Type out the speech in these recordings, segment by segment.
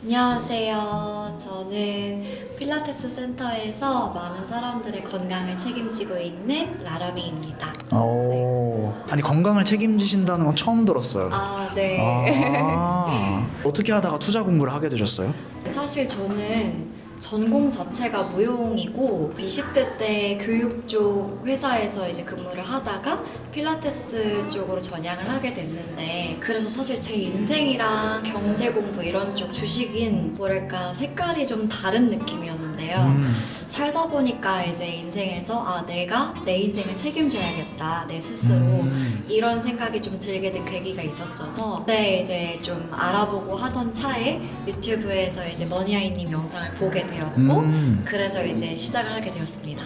안녕하세요. 저는 필라테스 센터에서 많은 사람들의 건강을 책임지고 있는 라라미입니다. 아니 건강을 책임지신다는 건 처음 들었어요. 네. 어떻게 하다가 투자 공부를 하게 되셨어요? 사실 저는 전공 자체가 무용이고 20대 때 교육 쪽 회사에서 이제 근무를 하다가 필라테스 쪽으로 전향을 하게 됐는데, 그래서 사실 제 인생이랑 경제 공부 이런 쪽 주식인 뭐랄까 색깔이 좀 다른 느낌이었는데요. 살다 보니까 이제 인생에서 내가 내 인생을 책임져야겠다, 내 스스로 이런 생각이 좀 들게 된 계기가 있었어서 이제 좀 알아보고 하던 차에 유튜브에서 이제 머니아이님 영상을 보게 되었고 그래서 이제 시작을 하게 되었습니다.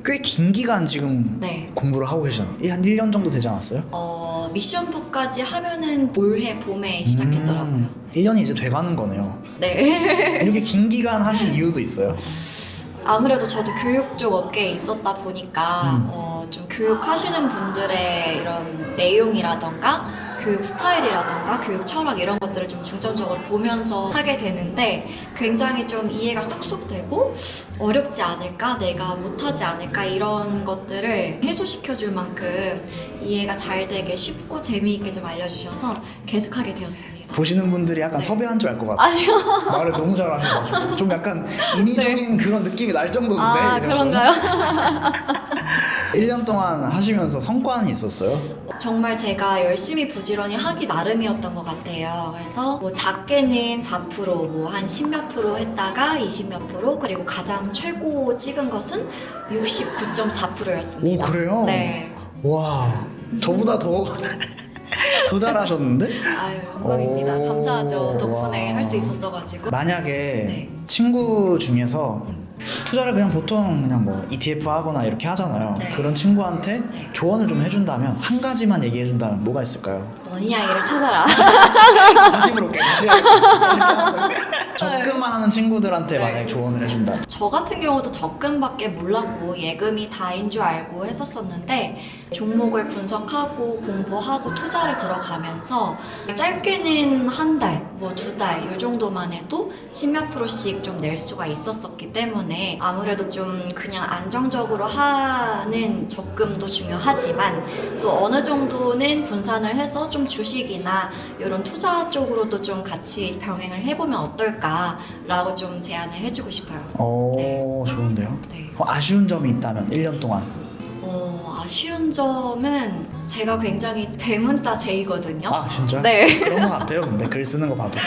꽤 긴 기간 지금 공부를 하고 계시잖아요. 한 1년 정도 되지 않았어요? 미션부까지 하면은 올해 봄에 시작했더라고요. 1년이 이제 돼가는 거네요. 네. 이렇게 긴 기간 하신 이유도 있어요? 아무래도 저도 교육 쪽 업계에 있었다 보니까 좀 교육하시는 분들의 이런 내용이라던가 교육 스타일이라던가 교육 철학 이런 것들을 좀 중점적으로 보면서 하게 되는데, 굉장히 좀 이해가 쏙쏙 되고 어렵지 않을까, 내가 못하지 않을까 이런 것들을 해소시켜줄 만큼 이해가 잘 되게 쉽고 재미있게 좀 알려주셔서 계속하게 되었습니다. 보시는 분들이 약간 섭외한 줄 알 것 같아요. 아니요. 말을 너무 잘하셔가지고 좀 약간 인위적인 그런 느낌이 날 정도인데. 이 정도는? 그런가요? 1년 동안 하시면서 성과는 있었어요? 정말 제가 열심히 부지런히 하기 나름이었던 것 같아요. 그래서 뭐 작게는 4%, 뭐 한 10몇 프로 했다가 20몇 프로, 그리고 가장 최고 찍은 것은 69.4%였습니다. 오, 그래요? 네. 와, 저보다 더 잘하셨는데? 아유, 영광입니다. 감사하죠. 덕분에 할 수 있었어가지고. 만약에 친구 중에서 투자를 그냥 보통 그냥 뭐 ETF 하거나 이렇게 하잖아요. 그런 친구한테 조언을 좀 해준다면, 한 가지만 얘기해준다면 뭐가 있을까요? 머니아이를 찾아라. 다시 물어볼게. 적금만 하는 친구들한테 만약에 조언을 해준다. 저 같은 경우도 적금밖에 몰랐고 예금이 다인 줄 알고 했었었는데, 종목을 분석하고 공부하고 투자를 들어가면서 짧게는 한 달, 뭐 두 달 이 정도만 해도 10몇 프로씩 좀 낼 수가 있었었기 때문에, 아무래도 좀 그냥 안정적으로 하는 적금도 중요하지만 또 어느 정도는 분산을 해서 좀 주식이나 이런 투자 쪽으로도 좀 같이 병행을 해보면 어떨까라고 좀 제안을 해주고 싶어요. 좋은데요? 네. 아쉬운 점이 있다면 1년 동안. 아쉬운 점은 제가 굉장히 대문자 제이거든요. 아, 진짜? 네. 그런 것 같아요. 근데 글 쓰는 거 봐도.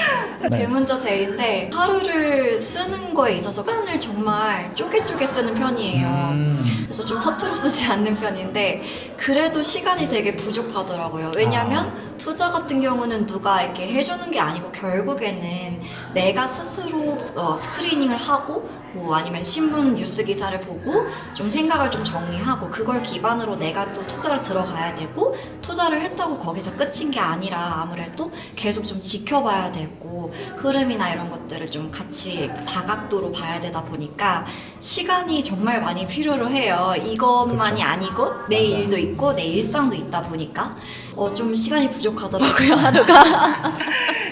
대문자 제이인데 하루를 쓰는 거에 있어서 시간을 정말 쪼개쪼개 쓰는 편이에요. 그래서 좀 허투루 쓰지 않는 편인데, 그래도 시간이 되게 부족하더라고요. 왜냐하면 투자 같은 경우는 누가 이렇게 해주는 게 아니고 결국에는 내가 스스로 스크리닝을 하고 뭐 아니면 신문 뉴스 기사를 보고 좀 생각을 좀 정리하고 그걸 기반으로 내가 또 투자를 들어가야 되고, 투자를 했다고 거기서 끝인 게 아니라 아무래도 계속 좀 지켜봐야 되고 흐름이나 이런 것들을 좀 같이 다각도로 봐야 되다 보니까 시간이 정말 많이 필요로 해요. 이것만이 아니고 내 일도 있고 내 일상도 있다 보니까 좀 시간이 부족하더라고요, 하루가.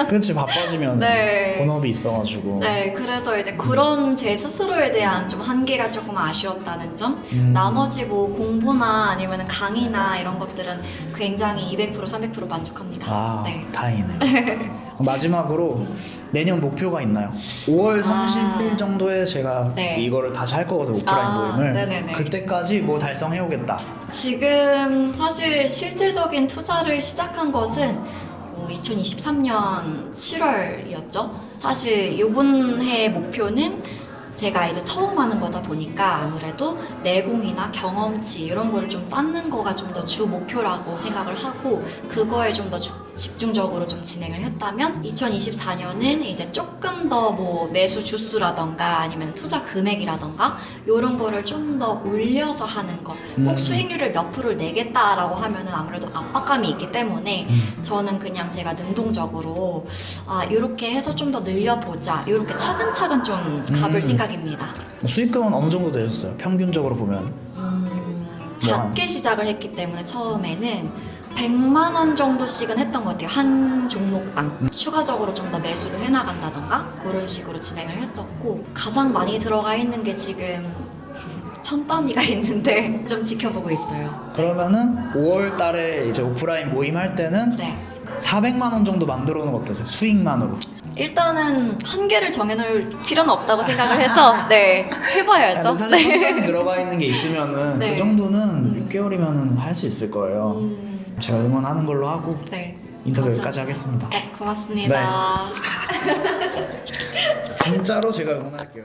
그렇지, 바빠지면 본업이 있어가지고. 그래서 이제 그런 제 스스로에 대한 좀 한계가 조금 아쉬웠다는 점. 나머지 뭐 공부나 아니면 강의나 이런 것들은 굉장히 200% 300% 만족합니다. 다행이네요. 마지막으로 내년 목표가 있나요? 5월 30일 정도에 제가 이거를 다시 할 거거든요, 오프라인 모임을. 그때까지 뭐 달성해오겠다. 지금 사실 실제적인 투자를 시작한 것은 2023년 7월이었죠. 사실 이번 해 목표는 제가 이제 처음 하는 거다 보니까 아무래도 내공이나 경험치 이런 거를 좀 쌓는 거가 좀 더 주 목표라고 생각을 하고, 그거에 좀 더 집중적으로 좀 진행을 했다면 2024년은 이제 조금 더 뭐 매수 주수라던가 아니면 투자 금액이라던가 이런 거를 좀 더 올려서 하는 거. 꼭 수익률을 몇 프로를 내겠다라고 하면은 아무래도 압박감이 있기 때문에 저는 그냥 제가 능동적으로 이렇게 해서 좀 더 늘려보자, 이렇게 차근차근 좀 가볼 생각입니다. 수익금은 어느 정도 되셨어요? 평균적으로 보면? 작게 시작을 했기 때문에 처음에는 100만 원 정도씩은 했던 것 같아요. 한 종목당. 추가적으로 좀 더 매수를 해나간다던가 그런 식으로 진행을 했었고 가장 많이 들어가 있는 게 지금 1000단위가 있는데 좀 지켜보고 있어요. 그러면은 5월 달에 이제 오프라인 모임 할 때는 네. 400만 원 정도 만들어 놓은 거 어떠세요? 수익만으로. 일단은 한계를 정해놓을 필요는 없다고 생각을 해서 네 해봐야죠. 사실 네. 한가지 들어가 있는 게 있으면은 네. 그 정도는 6개월이면은 할 수 있을 거예요. 제가 응원하는 걸로 하고 네. 인터뷰 감사합니다. 여기까지 하겠습니다. 네, 고맙습니다. 진짜로 제가 응원할게요.